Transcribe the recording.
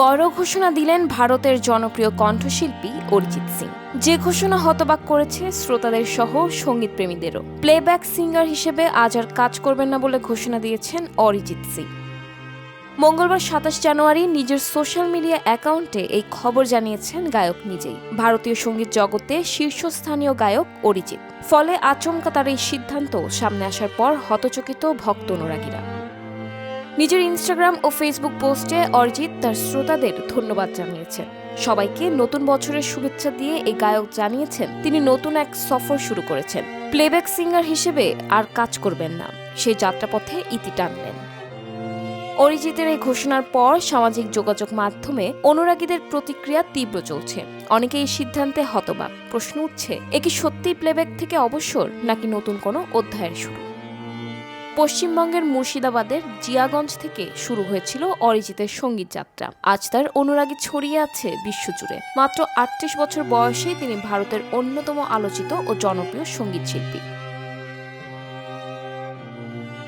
বড় ঘোষণা দিলেন ভারতের জনপ্রিয় কণ্ঠশিল্পী অরিজিৎ সিং। যে ঘোষণা হতবাক করেছে শ্রোতাদের সহ সঙ্গীতপ্রেমীদেরও। প্লেব্যাক সিঙ্গার হিসেবে আজ আর কাজ করবেন না বলে ঘোষণা দিয়েছেন অরিজিৎ সিং। মঙ্গলবার ২৭ জানুয়ারি নিজের সোশ্যাল মিডিয়া অ্যাকাউন্টে এই খবর জানিয়েছেন গায়ক নিজেই। ভারতীয় সঙ্গীত জগতে শীর্ষস্থানীয় গায়ক অরিজিৎ। ফলে আচমকা তার এই সিদ্ধান্ত সামনে আসার পর হতচকিত ভক্ত অনুরাগীরা। নিজের ইনস্টাগ্রাম ও ফেসবুক পোস্টে অরিজিৎ তার শ্রোতাদের ধন্যবাদ জানিয়েছেন। সবাইকে নতুন বছরের শুভেচ্ছা দিয়ে এই গায়ক জানিয়েছেন তিনি নতুন এক সফর শুরু করেছেন। প্লেব্যাক সিঙ্গার হিসেবে আর কাজ করবেন না, সেই যাত্রাপথে ইতি টানলেন। অরিজিতের এই ঘোষণার পর সামাজিক যোগাযোগ মাধ্যমে অনুরাগীদের প্রতিক্রিয়া তীব্র চলছে। অনেকে এই সিদ্ধান্তে হতবাক। প্রশ্ন উঠছে, এ কি সত্যিই প্লেব্যাক থেকে অবসর নাকি নতুন কোনো অধ্যায়ের শুরু? পশ্চিমবঙ্গের মুর্শিদাবাদের জিয়াগঞ্জ থেকে শুরু হয়েছিল অরিজিতের সঙ্গীত যাত্রা। আজ তার অনুরাগী ছড়িয়ে আছে বিশ্বজুড়ে। মাত্র ৩৮ বছর বয়সে তিনি ভারতের অন্যতম আলোচিত ও জনপ্রিয় সঙ্গীত শিল্পী।